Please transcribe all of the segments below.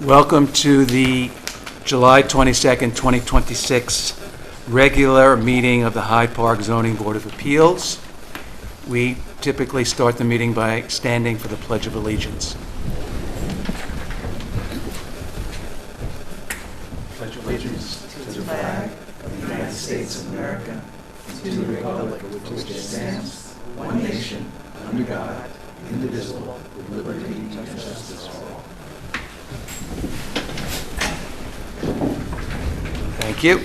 Welcome to the July 22nd, 2026 regular meeting of the Hyde Park Zoning Board of Appeals. We typically start the meeting by standing for the Pledge of Allegiance. Pledge allegiance to the flag of the United States of America, to the republic for which it stands, one nation, under God, indivisible, with liberty and justice for all. Thank you.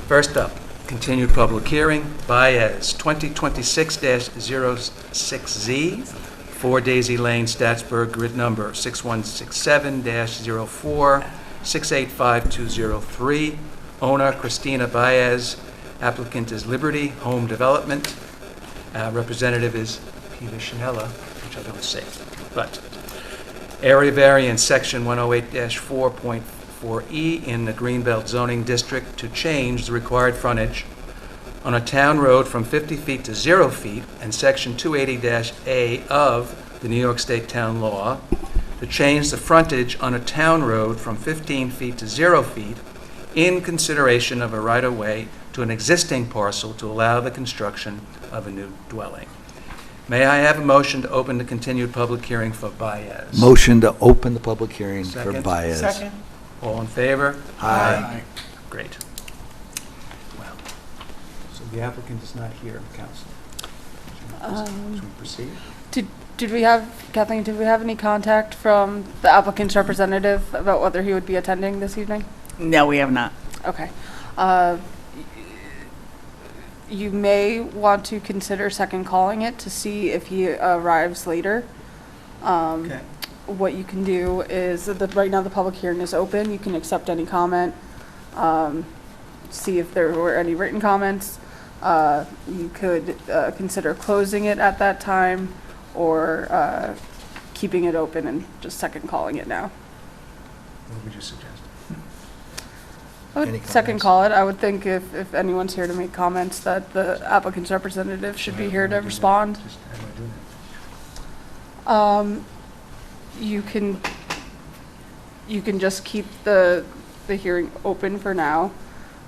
First up, continued public hearing, Baez, 2026-06Z, 4 Daisy Lane, Statsburg, grid number 6167-04-685203. Owner, Christina Baez. Applicant is Liberty Home Development. Representative is Peter Shinella, which I don't say, but area variance, section 108-4.4E in the Greenbelt zoning district to change the required frontage on a town road from 50 feet to 0 feet, and section 280-A of the New York State Town Law to change the frontage on a town road from 15 feet to 0 feet in consideration of a right-of-way to an existing parcel to allow the construction of a new dwelling. May I have a motion to open the continued public hearing for Baez? Motion to open the public hearing for Second. Baez. Second. All in favor? Aye. Great. Well, so the applicant is not here, counsel. Should we proceed? Did we have, Kathleen, did we have any contact from the applicant's representative about whether he would be attending this evening? No, we have not. Okay. You may want to consider second calling it to see if he arrives later. Okay. What you can do is, right now the public hearing is open. You can accept any comment, see if there were any written comments. You could consider closing it at that time, or keeping it open and just second calling it now. What would you suggest? I Any would second comments? call it. I would think if anyone's here to make comments, that the applicant's representative should be here to respond. Just how do I do that? You can just keep the hearing open for now,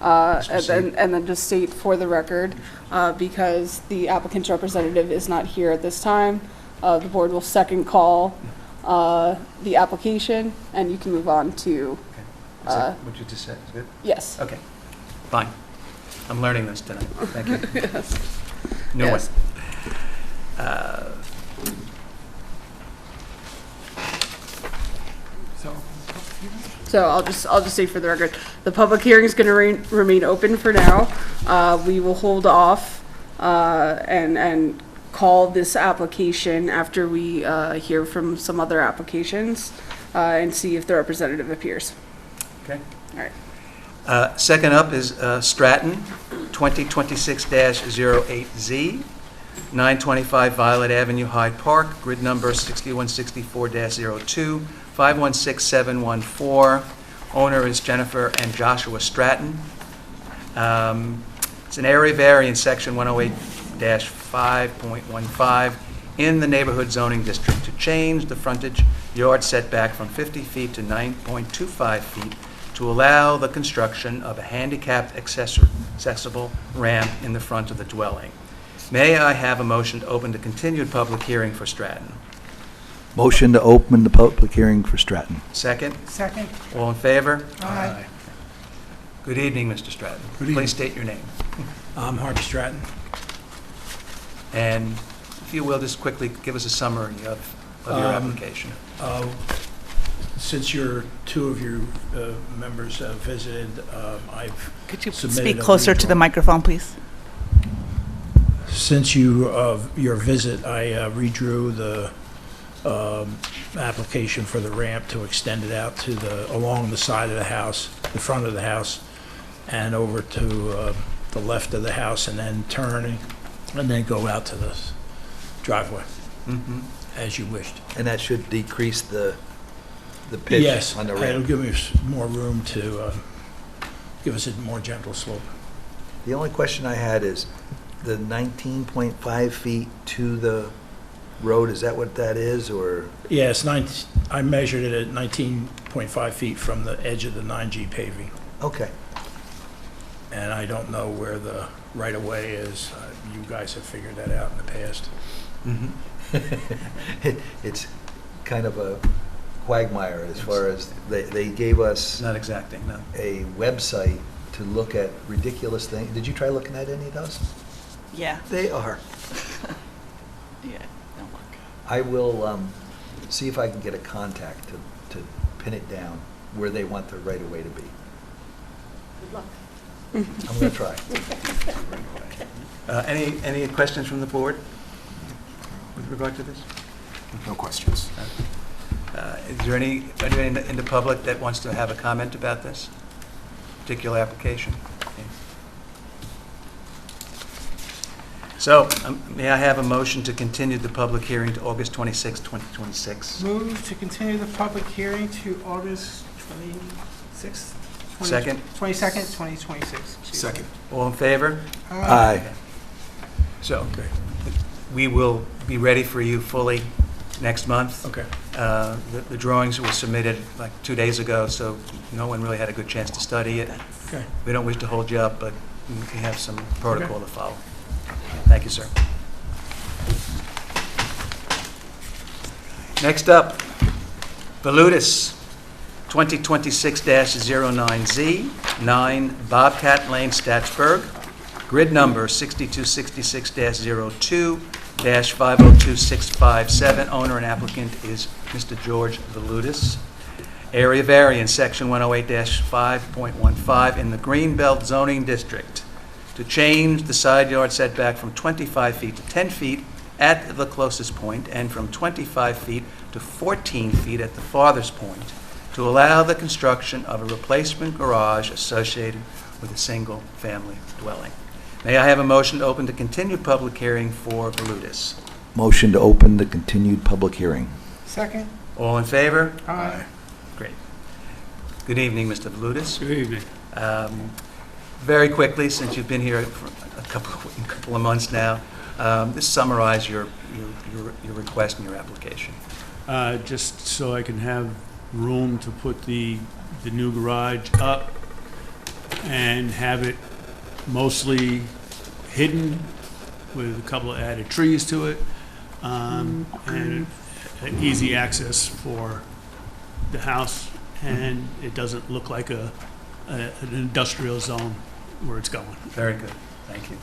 and then just state for the record, because the applicant's representative is not here at this time, the board will second call the application, and you can move on to. Is that what you just said? Is good? Yes. Okay, fine. I'm learning this tonight. Thank you. Yes. New one. Yes. So I'll just say for the record, the public hearing is going to remain open for now. We will hold off and call this application after we hear from some other applications and see if the representative appears. Okay. All right. Second up is Stratton, 2026-08Z, 925 Violet Avenue, Hyde Park, grid number 6164-02, 516714. Owner is Jennifer and Joshua Stratton. It's an area variance, section 108-5.15 in the neighborhood zoning district to change the frontage yard setback from 50 feet to 9.25 feet to allow the construction of a handicapped accessible ramp in the front of the dwelling. May I have a motion to open the continued public hearing for Stratton? Motion to open the public hearing for Stratton. Second? Second. All in favor? Aye. Good evening, Mr. Stratton. Good evening. Please state your name. I'm Hyde Stratton. And if you will, just quickly give us a summary of your application. Since two of your members have visited, I've Could you submitted speak a closer to the redrawing. microphone, please? Since your visit, I redrew the application for the ramp to extend it out to along the side of the house, the front of the house, and over to the left of the house, and then turn and then go out to the driveway, as you wished. And that should decrease the pitch Yes, on the it'll ramp. give us more room to give us a more gentle slope. The only question I had is the 19.5 feet to the road, is that what that is, or? Yeah, I measured it at 19.5 feet from the edge of the 9G paving, Okay. and I don't know where the right-of-way is. You guys have figured that out in the past. It's kind of a quagmire as far as, they gave us Not exacting, no. a website to look at ridiculous things. Did you try looking at any of those? Yeah. They are. Yeah. Don't work. I will see if I can get a contact to pin it down where they want the right-of-way to be. Good luck. I'm going to try. Any questions from the board with regard to this? No questions. Is there anyone in the public that wants to have a comment about this particular application? Okay. So, may I have a motion to continue the public hearing to August 26, 2026? Move to continue the public hearing to August 26th? Second. 22nd, 2026. Second. All in favor? Aye. So, we will be ready for you fully next month. Okay. The drawings were submitted like 2 days ago, so no one really had a good chance to study it. Okay. We don't wish to hold you up, but we have some protocol to follow. Thank you, sir. Next up, Valutis, 2026-09Z, 9 Bobcat Lane, Statsburg, grid number 6266-02-502657. Owner and applicant is Mr. George Valutis. Area variance, section 108-5.15 in the Greenbelt zoning district to change the side yard setback from 25 feet to 10 feet at the closest point and from 25 feet to 14 feet at the farthest point to allow the construction of a replacement garage associated with a single-family dwelling. May I have a motion to open the continued public hearing for Valutis? Motion to open the continued public hearing. Second? All in favor? Aye. Great. Good evening, Mr. Valutis. Good evening. Very quickly, since you've been here for a couple of months now, just summarize your request and your application. Just so I can have room to put the new garage up and have it mostly hidden with a couple of added trees to it, and an easy access for the house, and it doesn't look like an industrial zone where it's going. Very good. Thank you.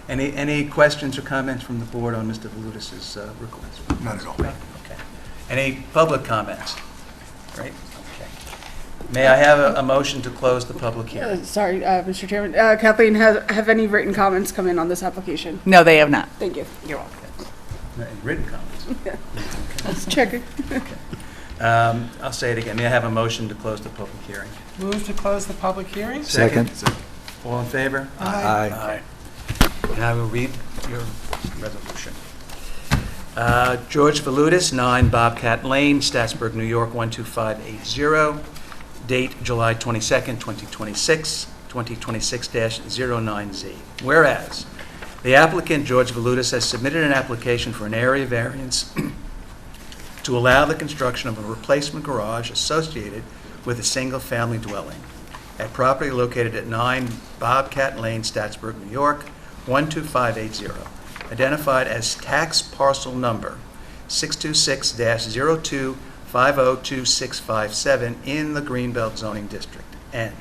Any questions or comments from the board on Mr. Valutis's request? Not at all. Okay. Any public comments? Right? Okay. May I have a motion to close the public hearing? Sorry, Mr. Chairman. Kathleen, have any written comments come in on this application? No, they have not. Thank you. You're welcome. Any written comments? Let's check it. I'll say it again. May I have a motion to close the public hearing? Move to close the public hearing? Second. All in favor? Aye. And I will read your resolution. George Valutis, 9 Bobcat Lane, Statsburg, New York, 12580. Date July 22nd, 2026, 2026-09Z. Whereas, the applicant, George Valutis, has submitted an application for an area variance to allow the construction of a replacement garage associated with a single-family dwelling at property located at 9 Bobcat Lane, Statsburg, New York, 12580, identified as tax parcel number 626-02-502657 in the Greenbelt zoning district. And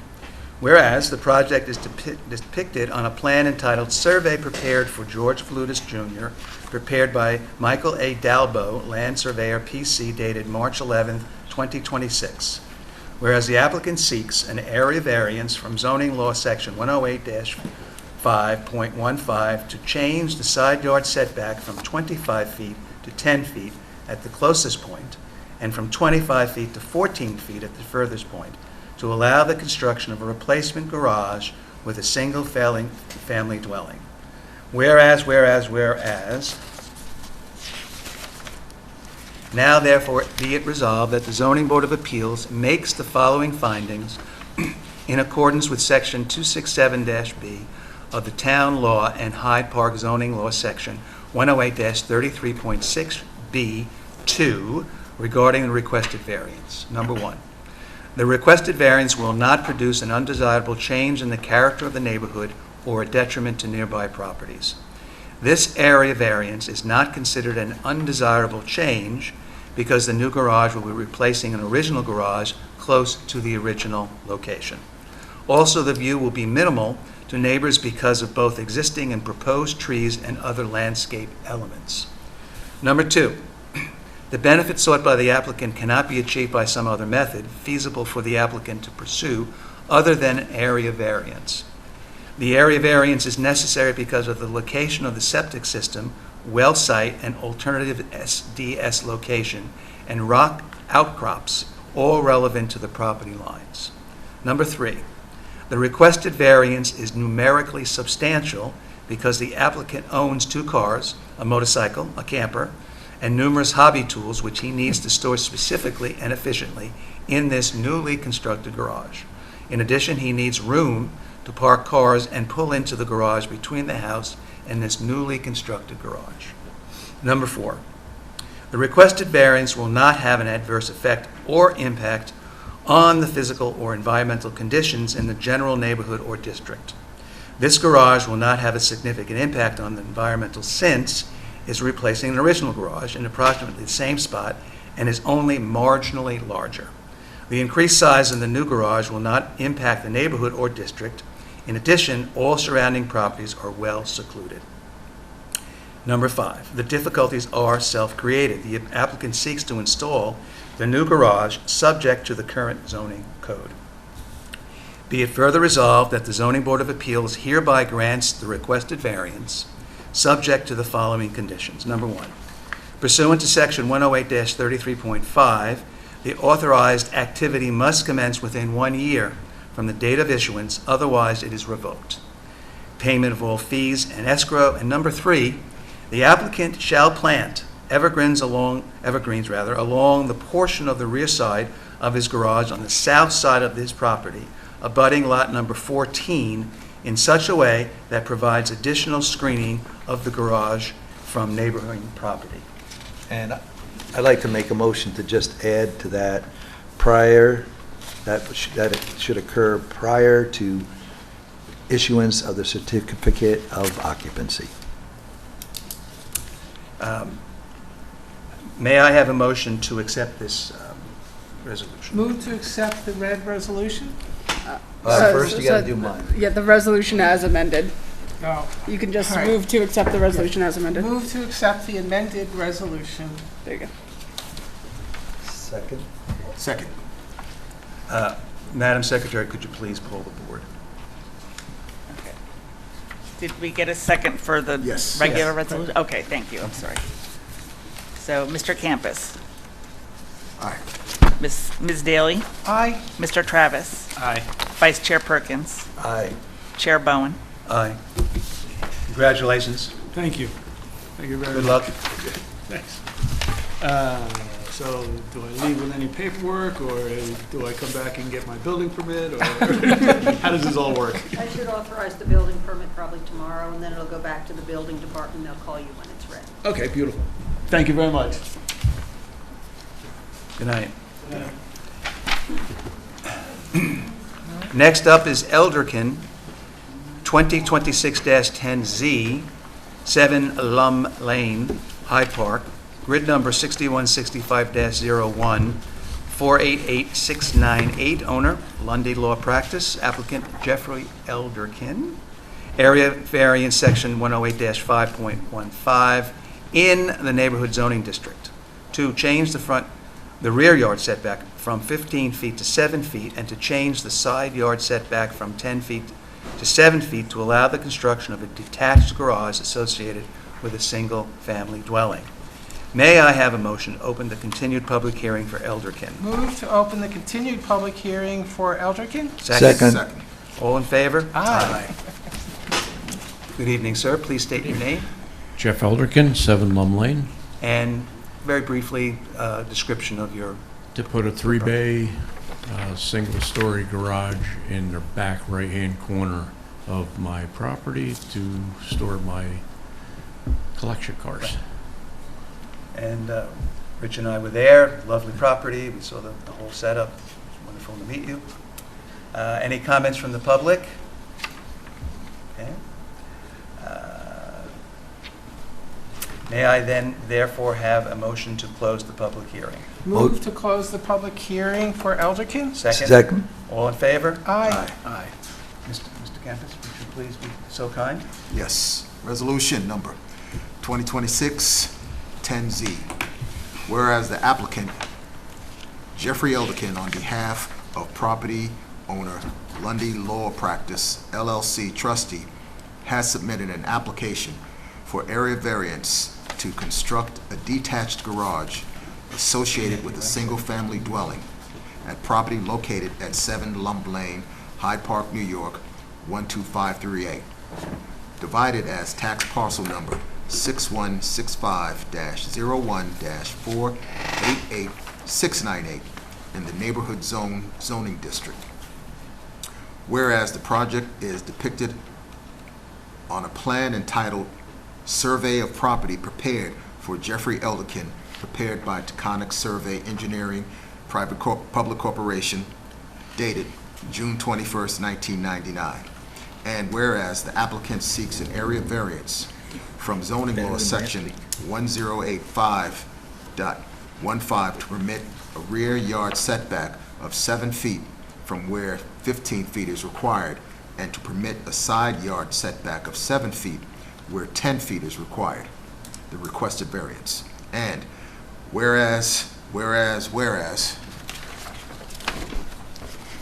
whereas the project is depicted on a plan entitled Survey Prepared for George Valutis Jr., prepared by Michael A. Dalbo, Land Surveyor, PC, dated March 11, 2026. Whereas the applicant seeks an area variance from zoning law section 108-5.15 to change the side yard setback from 25 feet to 10 feet at the closest point and from 25 feet to 14 feet at the furthest point to allow the construction of a replacement garage with a single-family dwelling. Whereas, now therefore be it resolved that the Zoning Board of Appeals makes the following findings in accordance with Section 267-B of the Town Law and Hyde Park Zoning Law Section 108-33.6 B2 regarding the requested variance. Number one, the requested variance will not produce an undesirable change in the character of the neighborhood or a detriment to nearby properties. This area variance is not considered an undesirable change because the new garage will be replacing an original garage close to the original location. Also, the view will be minimal to neighbors because of both existing and proposed trees and other landscape elements. Number two, the benefit sought by the applicant cannot be achieved by some other method feasible for the applicant to pursue other than area variance. The area variance is necessary because of the location of the septic system, well site, and alternative SDS location, and rock outcrops, all relevant to the property lines. Number three, the requested variance is numerically substantial because the applicant owns 2 cars, a motorcycle, a camper, and numerous hobby tools which he needs to store specifically and efficiently in this newly constructed garage. In addition, he needs room to park cars and pull into the garage between the house and this newly constructed garage. Number 4, the requested variance will not have an adverse effect or impact on the physical or environmental conditions in the general neighborhood or district. This garage will not have a significant impact on the environmental since it's replacing an original garage in approximately the same spot and is only marginally larger. The increased size of the new garage will not impact the neighborhood or district. In addition, all surrounding properties are well secluded. Number 5, the difficulties are self-created. The applicant seeks to install the new garage subject to the current zoning code. Be it further resolved that the Zoning Board of Appeals hereby grants the requested variance subject to the following conditions. Number 1, pursuant to Section 108-33.5, the authorized activity must commence within 1 year from the date of issuance, otherwise it is revoked. Payment of all fees and escrow. And number 3, the applicant shall plant evergreens along the portion of the rear side of his garage on the south side of his property, abutting lot number 14, in such a way that provides additional screening of the garage from neighboring property. And I'd like to make a motion to just add to that prior, that it should occur prior to issuance of the certificate of occupancy. May I have a motion to accept this resolution? Move to accept the red resolution? First, you gotta do mine. Yeah, the resolution as amended. No. You can just All right. move to accept the resolution as amended. Move to accept the amended resolution. There you go. Second? Second. Madam Secretary, could you please pull the board? Okay. Did we get a second for the Yes. regular Yes. resolution? Okay, thank you, I'm sorry. So, Mr. Campus? Aye. Ms. Daly? Aye. Mr. Travis? Aye. Vice Chair Perkins? Aye. Chair Bowen? Aye. Congratulations. Thank you. Thank you very Good much. luck. Thanks. So do I leave with any paperwork, or do I come back and get my building permit, or how does this all work? I should authorize the building permit probably tomorrow, and then it'll go back to the building department. They'll call you when it's ready. Okay, beautiful. Thank you very much. Good night. Next up is Elderkin, 2026-10Z, 7 Lum Lane, Hyde Park, grid number 6165-01, 488698, owner, Lundy Law Practice, applicant Jeffrey Elderkin, area variance section 108-5.15, in the neighborhood zoning district, to change the rear yard setback from 15 feet to 7 feet, and to change the side yard setback from 10 feet to 7 feet to allow the construction of a detached garage associated with a single-family dwelling. May I have a motion to open the continued public hearing for Elderkin? Move to open the continued public hearing for Elderkin? Second. All in favor? Aye. Good evening, sir. Please state your name Jeff Elderkin, 7 Lum Lane, and very briefly, description of your... to put a 3-bay, single-story garage in the back right-hand corner of my property to store my collection cars. And Rich and I were there, lovely property, we saw the whole setup. Wonderful to meet you. Any comments from the public? Okay. May I then therefore have a motion to close the public hearing? Move to close the public hearing for Elderkin? Second? Second. All in favor? Aye. Aye. Mr. Campus, would you please be so kind? Yes. Resolution number 2026-10Z. Whereas the applicant, Jeffrey Elderkin, on behalf of property owner Lundy Law Practice LLC trustee, has submitted an application for area variance to construct a detached garage associated with a single-family dwelling at property located at 7 Lump Lane, Hyde Park, New York, 12538, divided as tax parcel number 6165-01-488698 in the neighborhood zoning district. Whereas the project is depicted on a plan entitled Survey of Property prepared for Jeffrey Elderkin, prepared by Taconic Survey Engineering Public Corporation, dated June 21st, 1999. And whereas the applicant seeks an area variance from zoning law section 1085.15 to permit a rear yard setback of 7 feet from where 15 feet is required, and to permit a side yard setback of 7 feet where 10 feet is required, the requested variance. And whereas,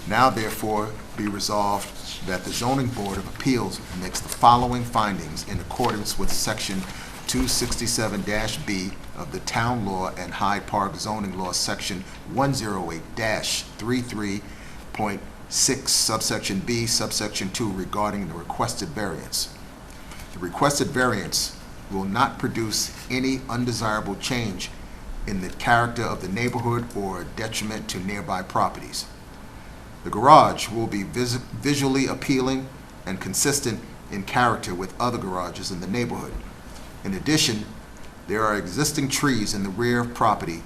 now therefore be resolved that the Zoning Board of Appeals makes the following findings in accordance with Section 267-B of the Town Law and Hyde Park Zoning Law, Section 108-33.6, subsection B, subsection 2, regarding the requested variance. The requested variance will not produce any undesirable change in the character of the neighborhood or detriment to nearby properties. The garage will be visually appealing and consistent in character with other garages in the neighborhood. In addition, there are existing trees in the rear property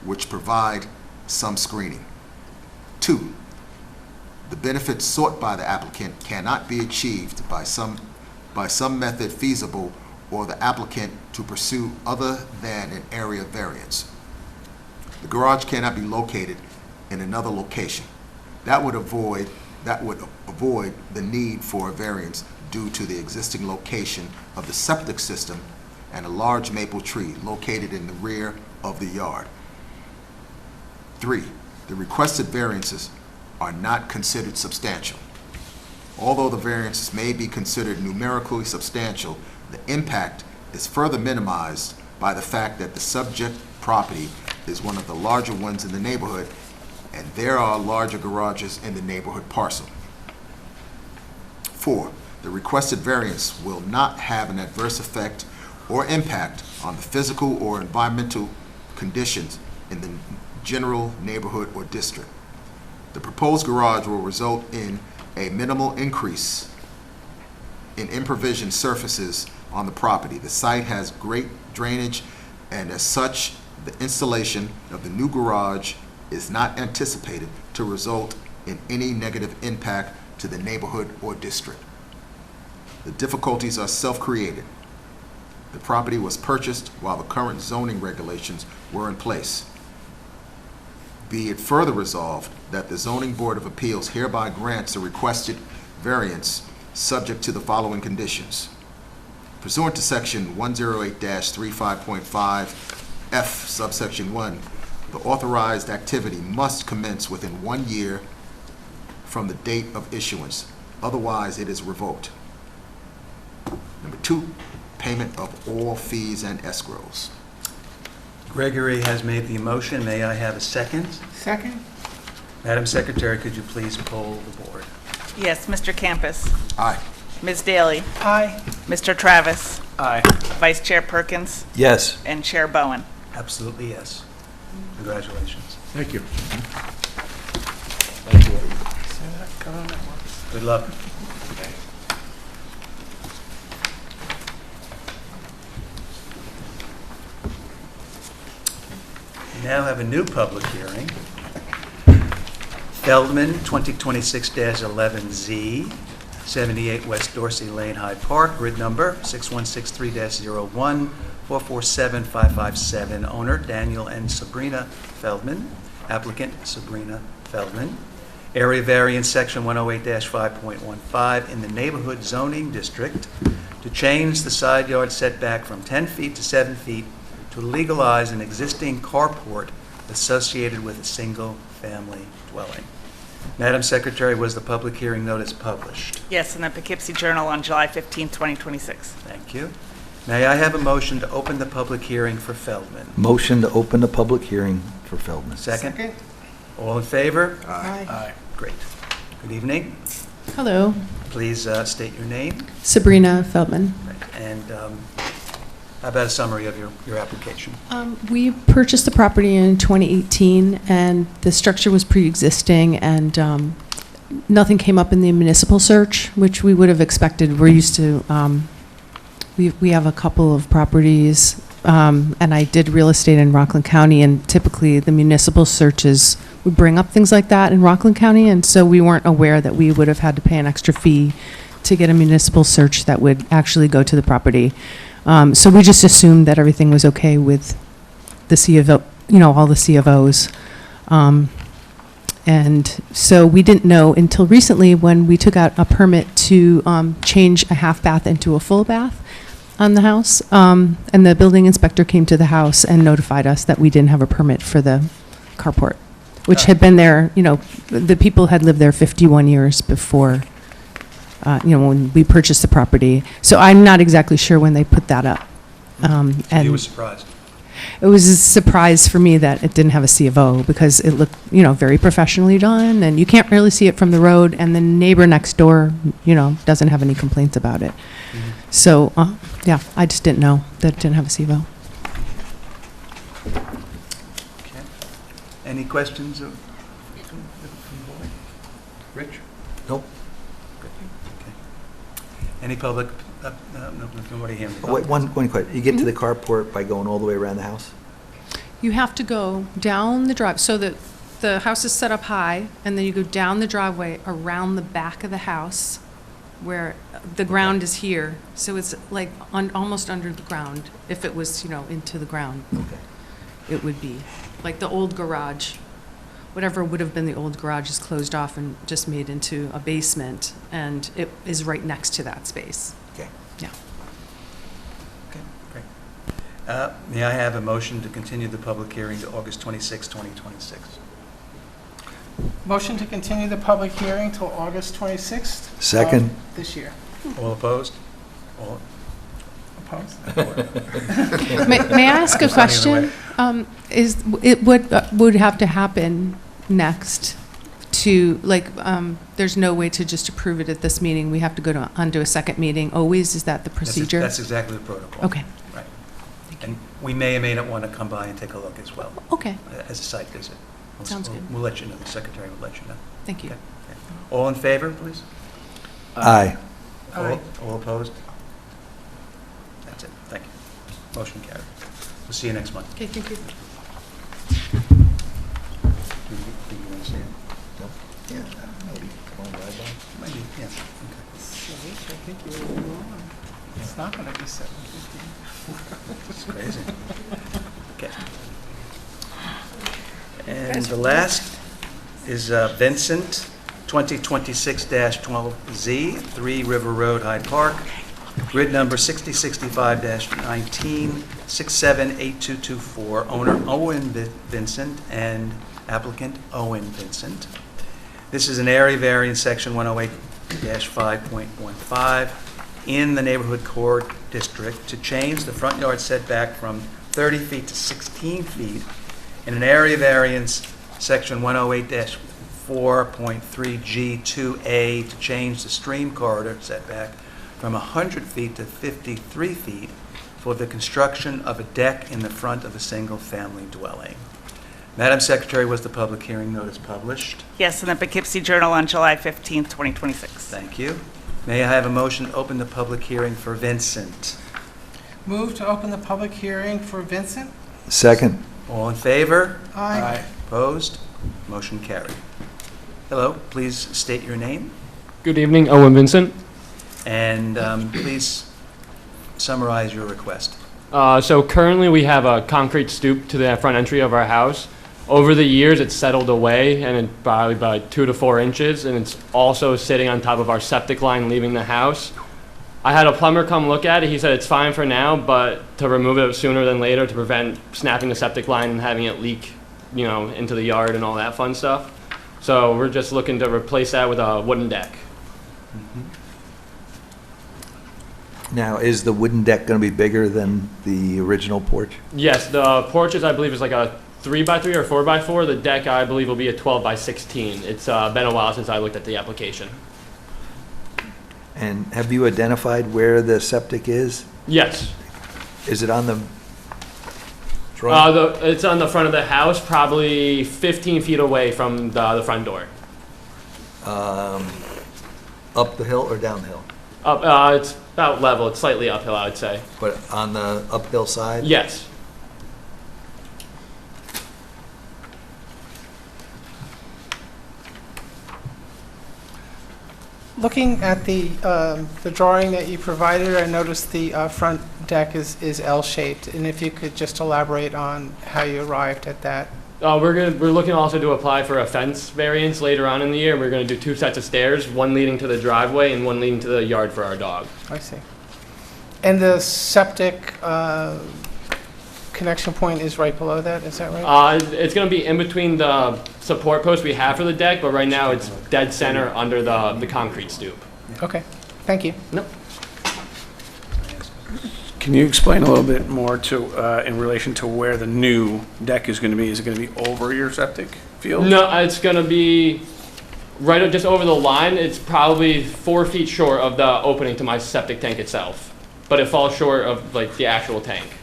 which provide some screening. 2, the benefits sought by the applicant cannot be achieved by some method feasible or the applicant to pursue other than an area variance. The garage cannot be located in another location. That would avoid the need for a variance due to the existing location of the septic system and a large maple tree located in the rear of the yard. 3, the requested variances are not considered substantial. Although the variances may be considered numerically substantial, the impact is further minimized by the fact that the subject property is one of the larger ones in the neighborhood, and there are larger garages in the neighborhood parcel. 4, the requested variance will not have an adverse effect or impact on the physical or environmental conditions in the general neighborhood or district. The proposed garage will result in a minimal increase in impervision surfaces on the property. The site has great drainage, and as such, the installation of the new garage is not anticipated to result in any negative impact to the neighborhood or district. The difficulties are self-created. The property was purchased while the current zoning regulations were in place. Be it further resolved that the Zoning Board of Appeals hereby grants a requested variance subject to the following conditions. Pursuant to Section 108-35.5 F, subsection 1, the authorized activity must commence within 1 year from the date of issuance. Otherwise, it is revoked. Number 2, payment of all fees and escrows. Gregory has made the motion. May I have a second? Second? Madam Secretary, could you please poll the board? Yes, Mr. Campus. Aye. Ms. Daly. Aye. Mr. Travis. Aye. Vice Chair Perkins. Yes. And Chair Bowen. Absolutely, yes. Congratulations. Thank you. Good luck. now have a new public hearing. Feldman, 2026-11Z, 78 West Dorsey Lane, Hyde Park, grid number 6163-01, 447-557, owner Daniel and Sabrina Feldman, applicant Sabrina Feldman. Area variance, section 108-5.15, in the neighborhood zoning district to change the side yard setback from 10 feet to 7 feet to legalize an existing carport associated with a single-family dwelling. Madam Secretary, was the public hearing notice published? Yes, in the Poughkeepsie Journal on July 15th, 2026. Thank you. May I have a motion to open the public hearing for Feldman? Motion to open the public hearing for Feldman. Second? All in favor? Aye. Great. Good evening. Hello, Please state your name. Sabrina Feldman. And how about a summary of your application? We purchased the property in 2018, and the structure was pre-existing, and nothing came up in the municipal search, which we would have expected. We're used to, we have a couple of properties, and I did real estate in Rockland County, and typically the municipal searches would bring up things like that in Rockland County, and so we weren't aware that we would have had to pay an extra fee to get a municipal search that would actually go to the property. So we just assumed that everything was okay with the C of O, all the C of Os. And so we didn't know until recently when we took out a permit to change a half bath into a full bath on the house. And the building inspector came to the house and notified us that we didn't have a permit for the carport, which had been there, the people had lived there 51 years before, when we purchased the property. So I'm not exactly sure when they put that up. You And were surprised. it was a surprise for me that it didn't have a C of O because it looked, very professionally done, and you can't really see it from the road, and the neighbor next door, doesn't have any complaints about it. So, yeah, I just didn't know that it didn't have a C of O. Okay. Any questions of from the board? Rich? Nope. Good. Okay. Any public, nobody here. Wait, one question. You get to the carport by going all the way around the house? You have to go down the drive, so that the house is set up high, and then you go down the driveway around the back of the house, where the ground is here. So it's like almost under the ground. If it was, into the ground, Okay. it would be like the old garage. Whatever would have been the old garage is closed off and just made into a basement, and it is right next to that space. Okay. Yeah. Okay, great. May I have a motion to continue the public hearing to August 26, 2026? Motion to continue the public hearing till August 26th. Second. This year. All opposed? All Opposed? May I ask a There's nothing in the question? What would have to happen next to, there's no way to just approve it at this meeting? We have to go onto a second meeting always? Is that the procedure? That's exactly the protocol. Okay. Right. And we may or may not want to come by and take a look as well, Okay, as a site visit. Sounds good. We'll let you know, the secretary will let you know. thank you. Okay. All in favor, please? Aye. Aye. All opposed? That's it, thank you. Motion carried. We'll see you next month. Okay, thank you. Do you want to see it? Nope. Yeah. Maybe. Going right by. Maybe, yes. Okay. I think you're wrong. It's not going to be 7:15. It's crazy. Okay. And the last is Vincent, 2026-12Z, 3 River Road, Hyde Park, grid number 6065-19, 678224, owner Owen Vincent and applicant Owen Vincent. This is an area variance, section 108-5.15, in the neighborhood core district to change the front yard setback from 30 feet to 16 feet in an area variance, section 108-4.3G2A, to change the stream corridor setback from 100 feet to 53 feet for the construction of a deck in the front of a single-family dwelling. Madam Secretary, was the public hearing notice published? Yes, in the Poughkeepsie Journal on July 15th, 2026. Thank you. May I have a motion to open the public hearing for Vincent? Move to open the public hearing for Vincent. Second. All in favor? Aye. Opposed? Motion carried. Hello, please state your name, Good evening, Owen Vincent. and please summarize your request. So currently we have a concrete stoop to the front entry of our house. Over the years, it's settled away and it's probably about 2 to 4 inches, and it's also sitting on top of our septic line leaving the house. I had a plumber come look at it. He said it's fine for now, but to remove it sooner than later to prevent snapping the septic line and having it leak, into the yard and all that fun stuff. So we're just looking to replace that with a wooden deck. Now, is the wooden deck going to be bigger than the original porch? Yes, the porches, I believe, is like a 3x3 or 4x4. The deck, I believe, will be a 12x16. It's been a while since I looked at the application. And have you identified where the septic is? Yes. Is it on the drawing? It's on the front of the house, probably 15 feet away from the front door. Up the hill or down the hill? Up, it's about level. It's slightly uphill, I would say. But on the uphill side? Yes. Looking at the drawing that you provided, I noticed the front deck is L-shaped, and if you could just elaborate on how you arrived at that. We're looking also to apply for a fence variance later on in the year. We're going to do 2 sets of stairs, one leading to the driveway and one leading to the yard for our dog. I see. And the septic connection point is right below that, is that right? It's going to be in between the support posts we have for the deck, but right now it's dead center under the concrete stoop. Okay, thank you. Nope. Can you explain a little bit more in relation to where the new deck is going to be? Is it going to be over your septic field? No, it's going to be right just over the line. It's probably 4 feet short of the opening to my septic tank itself, but it falls short of the actual tank.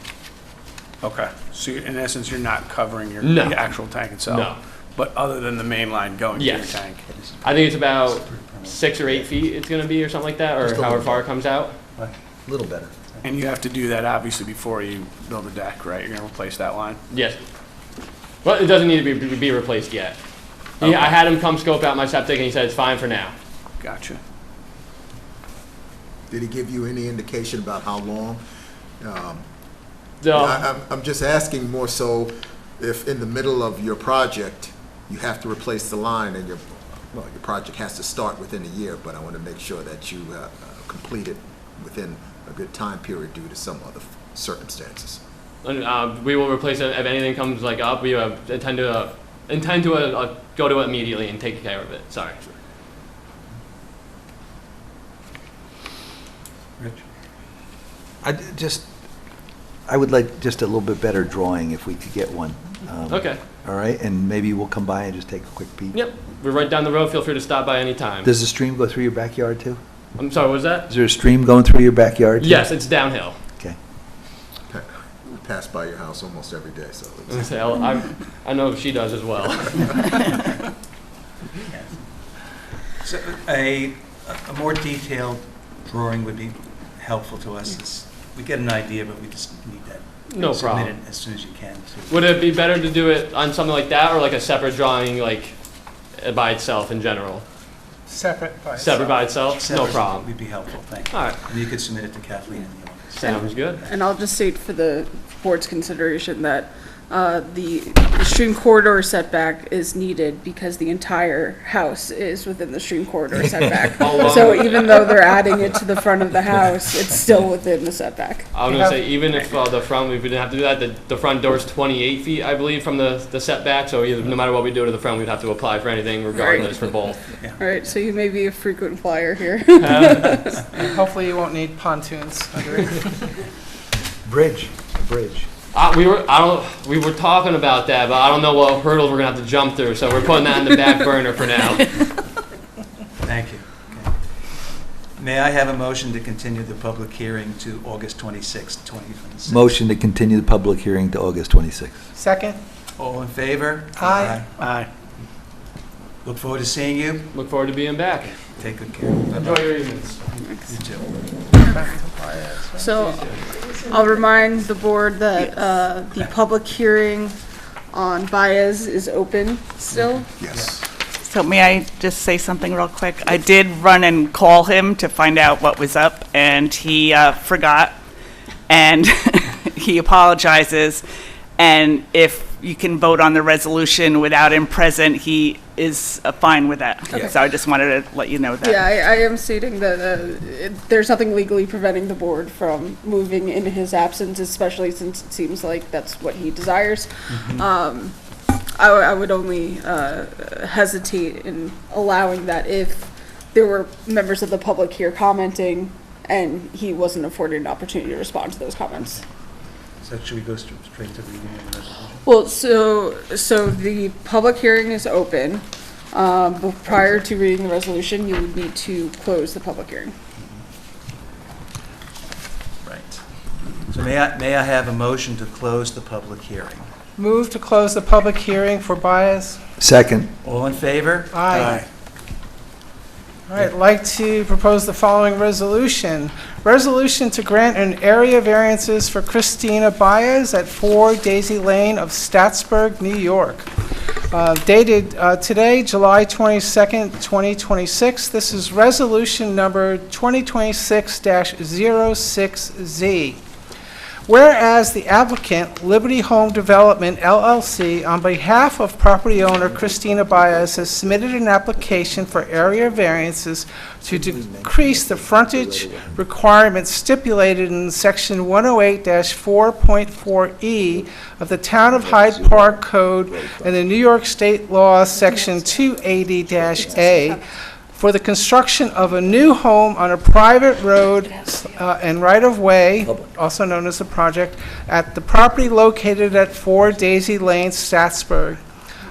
Okay, so in essence, you're not covering No. the actual tank itself? No. But other than the main line going to your Yes. tank? I think it's about 6 or 8 feet it's going to be or something like that, or Just a however little far it comes out. A little better. And you have to do that obviously before you build the deck, right? You're going to replace that line? Yes. Well, it doesn't need to be replaced yet. Okay. I had him come scope out my septic, and he said it's fine for now. Gotcha. Did he give you any indication about how long? So, I'm just asking more so if in the middle of your project, you have to replace the line and your project has to start within a year, but I want to make sure that you complete it within a good time period due to some other circumstances. we will replace it if anything comes up. We intend to go to it immediately and take care of it. Sorry. Rich? I would like just a little bit better drawing if we could get one. Okay. All right, and maybe we'll come by and just take a quick peek. Yep. We're right down the road. Feel free to stop by anytime. Does the stream go through your backyard too? I'm sorry, what was that? Is there a stream going through your backyard too? Yes, it's downhill. Okay. We pass by your house almost every day, so. I know she does as well. So a more detailed drawing would be helpful to us. We get an idea, but we just need that. No problem. Submit it as soon as you can. Would it be better to do it on something like that, or a separate drawing, by itself in general? Separate by Separate by itself? Separate No problem. would be helpful, thank you. All right. And you could submit it to Kathleen in the office. Sounds good. And I'll just state for the board's consideration that the stream corridor setback is needed because the entire house is within the stream corridor setback. So even though they're adding it to the front of the house, it's still within the setback. I was going to say, even if the front, we didn't have to do that, the front door is 28 feet, I believe, from the setback, so no matter what we do to the front, we'd have to apply for anything regardless for both. All right, so you may be a frequent flyer here. And hopefully you won't need pontoons under it. A bridge. We were talking about that, but I don't know what hurdles we're going to have to jump through, so we're putting that in the back burner for now. Thank you. Okay. May I have a motion to continue the public hearing to August 26, 2026? Motion to continue the public hearing to August 26th. Second? All in favor? Aye. Aye. Look forward to seeing you. Look forward to being back. Take good care. Enjoy your evenings. You too. So I'll remind the board that the public hearing on Baez is open still. Yes. So may I just say something real quick? I did run and call him to find out what was up, and he forgot, and he apologizes. And if you can vote on the resolution without him present, he is fine with that. Okay. So I just wanted to let you know that. Yeah, I am stating that there's nothing legally preventing the board from moving in his absence, especially since it seems like that's what he desires. I would only hesitate in allowing that if there were members of the public here commenting and he wasn't afforded an opportunity to respond to those comments. So should we go straight to reading of the resolution? Well, so the public hearing is open. But prior to reading the resolution, you would need to close the public hearing. Right. So may I have a motion to close the public hearing? Move to close the public hearing for Baez. Second. All in favor? Aye. All right, I'd like to propose the following resolution. Resolution to grant an area variances for Christina Baez at 4 Daisy Lane of Statsburg, New York. Dated today, July 22nd, 2026. This is resolution number 2026-06Z. Whereas the applicant, Liberty Home Development LLC, on behalf of property owner Christina Baez, has submitted an application for area variances to decrease the frontage requirements stipulated in Section 108-4.4E of the Town of Hyde Park Code and the New York State Law, Section 280-A, for the construction of a new home on a private road and right-of-way, also known as the project, at the property located at 4 Daisy Lane, Statsburg,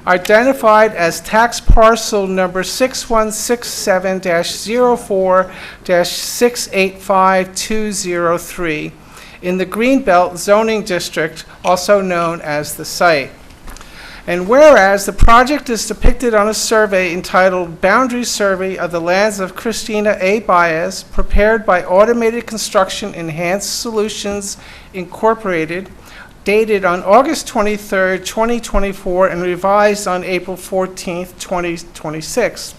identified as tax parcel number 6167-04-685203 in the Greenbelt zoning district, also known as the site. And whereas the project is depicted on a survey entitled Boundary Survey of the Lands of Christina A. Baez, prepared by Automated Construction Enhanced Solutions Incorporated, dated on August 23, 2024, and revised on April 14, 2026.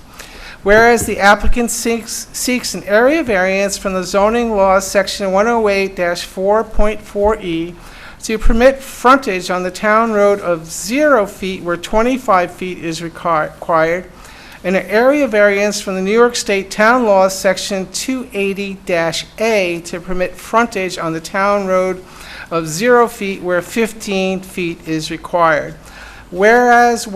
Whereas the applicant seeks an area variance from the zoning law, Section 108-4.4E, to permit frontage on the town road of 0 feet where 25 feet is required, and an area variance from the New York State Town Law, Section 280-A, to permit frontage on the town road of 0 feet where 15 feet is required. Whereas,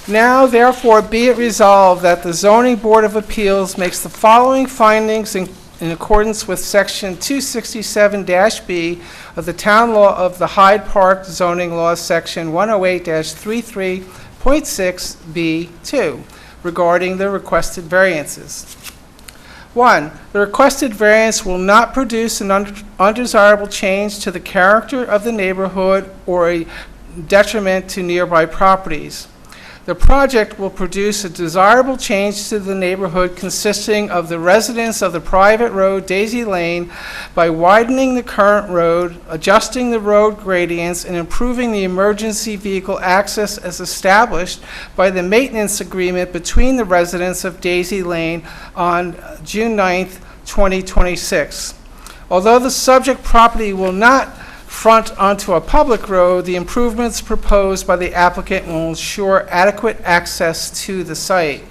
now therefore be it resolved that the Zoning Board of Appeals makes the following findings in accordance with Section 267-B of the Town Law of the Hyde Park Zoning Law, Section 108-33.6B2, regarding the requested variances. 1. The requested variance will not produce an undesirable change to the character of the neighborhood or a detriment to nearby properties. The project will produce a desirable change to the neighborhood consisting of the residents of the private road Daisy Lane by widening the current road, adjusting the road gradients, and improving the emergency vehicle access as established by the maintenance agreement between the residents of Daisy Lane on June 9th, 2026. Although the subject property will not front onto a public road, the improvements proposed by the applicant will ensure adequate access to the site.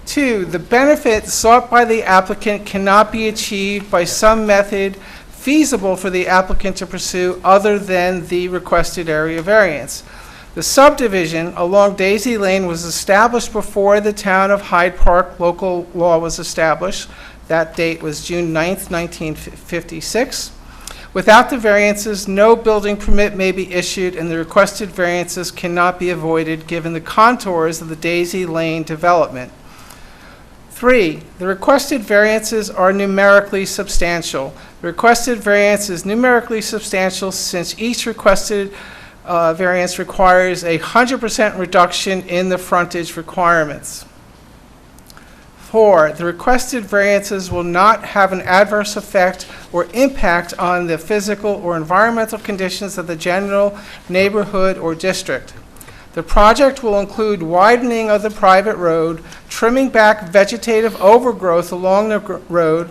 2, the benefit sought by the applicant cannot be achieved by some method feasible for the applicant to pursue other than the requested area variance. The subdivision along Daisy Lane was established before the Town of Hyde Park local law was established. That date was June 9th, 1956. Without the variances, no building permit may be issued, and the requested variances cannot be avoided given the contours of the Daisy Lane development. 3, the requested variances are numerically substantial. The requested variance is numerically substantial since each requested variance requires a 100% reduction in the frontage requirements. 4, the requested variances will not have an adverse effect or impact on the physical or environmental conditions of the general neighborhood or district. The project will include widening of the private road, trimming back vegetative overgrowth along the road,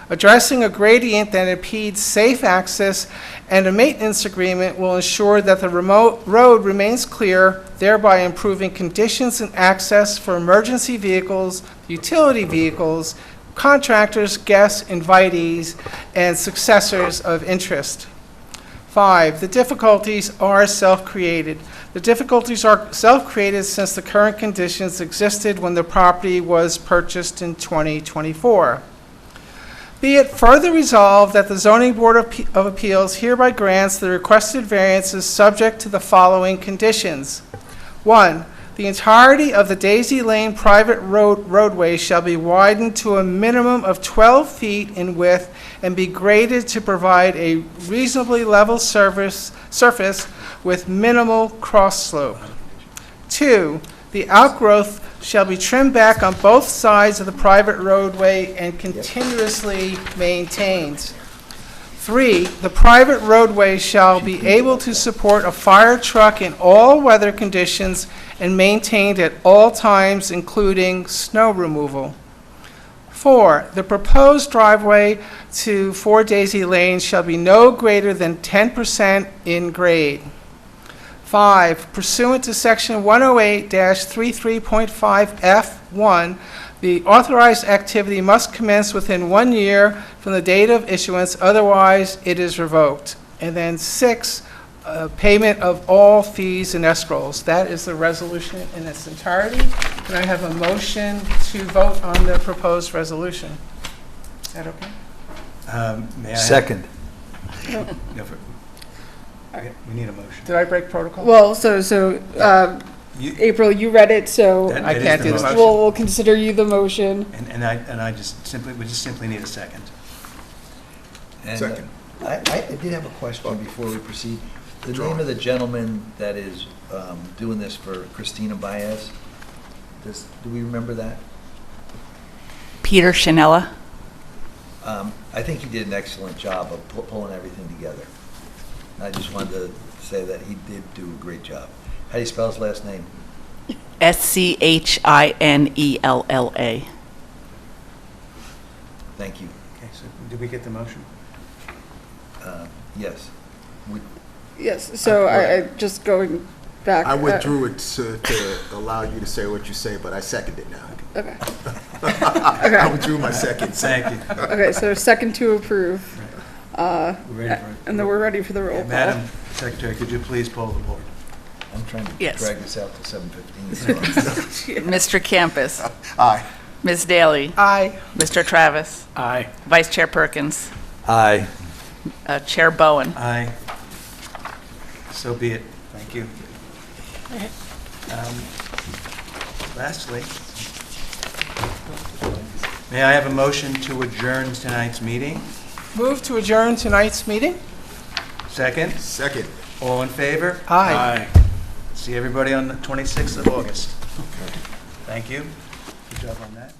addressing a gradient that impedes safe access, and a maintenance agreement will ensure that the remote road remains clear, thereby improving conditions and access for emergency vehicles, utility vehicles, contractors, guests, invitees, and successors of interest. 5, the difficulties are self-created. The difficulties are self-created since the current conditions existed when the property was purchased in 2024. Be it further resolved that the Zoning Board of Appeals hereby grants the requested variances subject to the following conditions. 1, the entirety of the Daisy Lane private roadway shall be widened to a minimum of 12 feet in width and be graded to provide a reasonably level surface with minimal cross slope. 2, the outgrowth shall be trimmed back on both sides of the private roadway and continuously maintained. 3, the private roadway shall be able to support a fire truck in all weather conditions and maintained at all times, including snow removal. 4, the proposed driveway to 4 Daisy Lane shall be no greater than 10% in grade. 5, pursuant to Section 108-33.5F1, the authorized activity must commence within 1 year from the date of issuance, otherwise it is revoked. And then 6, payment of all fees and escrows. That is the resolution in its entirety. Can I have a motion to vote on the proposed resolution? Is that okay? May I? Second. Go for it. We need a motion. Did I break protocol? Well, April, you read it, so That- I that is can't the do the motion. we'll consider you the motion. And I just simply need a second. And, Second. I did have a question before we proceed. The name of the gentleman that is doing this for Christina Baez, do we remember that? Peter Chanella. I think he did an excellent job of pulling everything together. I just wanted to say that he did do a great job. How do you spell his last name? Schinella. Thank you. Okay, so did we get the motion? Yes. Yes, so I just going back. I withdrew it to allow you to say what you say, but I second it now. Okay. I withdrew my second. Thank you. Okay, so second to approve. We're ready for it. And then we're ready for the roll Yeah, call. Madam Secretary, could you please poll the board? I'm trying to Yes. drag this out to 7:15. Mr. Campus. Aye. Ms. Daly. Aye. Mr. Travis. Aye. Vice Chair Perkins. Aye. Chair Bowen. Aye. So be it. Thank you. Lastly, may I have a motion to adjourn tonight's meeting? Move to adjourn tonight's meeting? Second? Second. All in favor? Aye. See everybody on the 26th of August. Thank you. Good job on that.